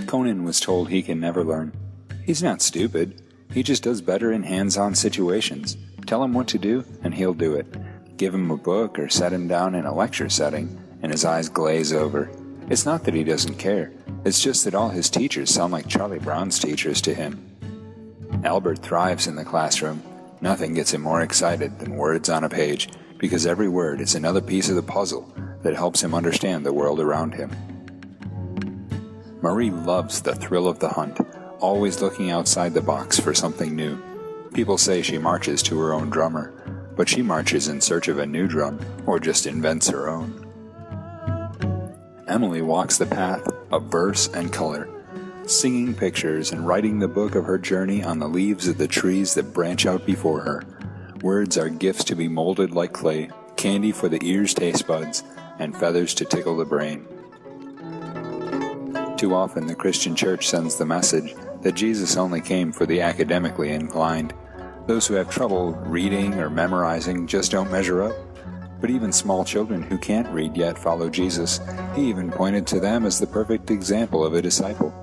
Conan was told he can never learn. He's not stupid. He just does better in hands-on situations. Tell him what to do, and he'll do it. Give him a book or set him down in a lecture setting, and his eyes glaze over. It's not that he doesn't care. It's just that all his teachers sound like Charlie Brown's teachers to him. Albert thrives in the classroom. Nothing gets him more excited than words on a page, because every word is another piece of the puzzle that helps him understand the world around him. Marie loves the thrill of the hunt, always looking outside the box for something new. People say she marches to her own drummer, but she marches in search of a new drum, or just invents her own. Emily walks the path of verse and color, singing pictures and writing the book of her journey on the leaves of the trees that branch out before her. Words are gifts to be molded like clay, candy for the ear's taste buds, and feathers to tickle the brain. Too often the Christian church sends the message that Jesus only came for the academically inclined. Those who have trouble reading or memorizing just don't measure up. But even small children who can't read yet follow Jesus. He even pointed to them as the perfect example of a disciple.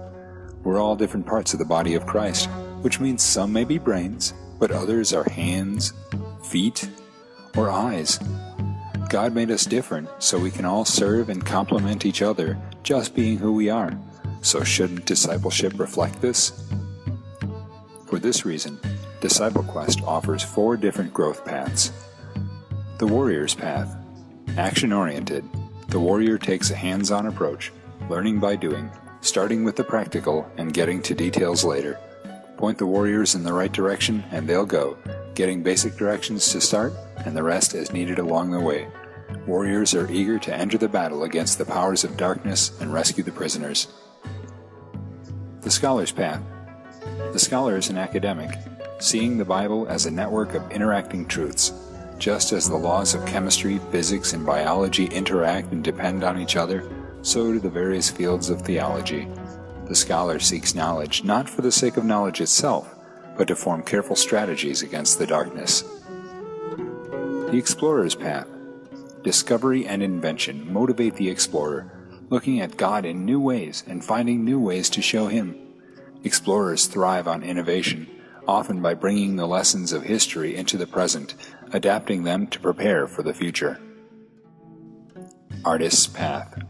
We're all different parts of the body of Christ, which means some may be brains, but others are hands, feet, or eyes. God made us different so we can all serve and complement each other, just being who we are. So shouldn't discipleship reflect this? For this reason, DiscipleQuest offers 4 different growth paths. The Warrior's Path. Action-oriented, the warrior takes a hands-on approach, learning by doing, starting with the practical and getting to details later. Point the warriors in the right direction and they'll go, getting basic directions to start and the rest as needed along the way. Warriors are eager to enter the battle against the powers of darkness and rescue the prisoners. The Scholar's Path. The scholar is an academic, seeing the Bible as a network of interacting truths. Just as the laws of chemistry, physics, and biology interact and depend on each other, so do the various fields of theology. The scholar seeks knowledge not for the sake of knowledge itself, but to form careful strategies against the darkness. The Explorer's Path. Discovery and invention motivate the explorer, looking at God in new ways and finding new ways to show Him. Explorers thrive on innovation, often by bringing the lessons of history into the present, adapting them to prepare for the future. Artist's Path.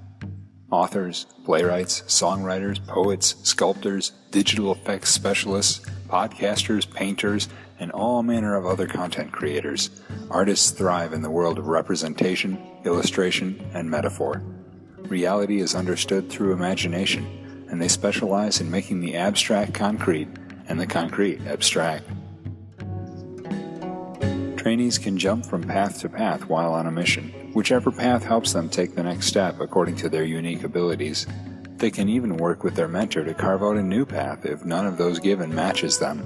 Authors, playwrights, songwriters, poets, sculptors, digital effects specialists, podcasters, painters, and all manner of other content creators. Artists thrive in the world of representation, illustration, and metaphor. Reality is understood through imagination, and they specialize in making the abstract concrete and the concrete abstract. Trainees can jump from path to path while on a mission, whichever path helps them take the next step according to their unique abilities. They can even work with their mentor to carve out a new path if none of those given matches them.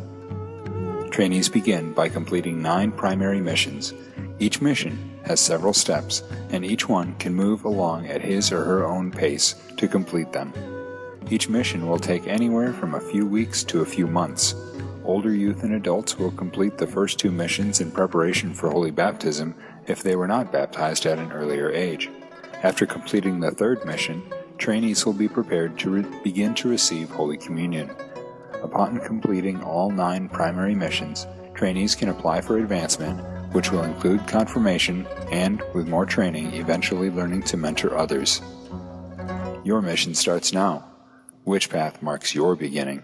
Trainees begin by completing 9 primary missions. Each mission has several steps, and each one can move along at his or her own pace to complete them. Each mission will take anywhere from a few weeks to a few months. Older youth and adults will complete the first 2 missions in preparation for holy baptism if they were not baptized at an earlier age. After completing the 3rd mission, trainees will be prepared to begin to receive Holy Communion. Upon completing all 9 primary missions, trainees can apply for advancement, which will include confirmation and, with more training, eventually learning to mentor others. Your mission starts now. Which path marks your beginning?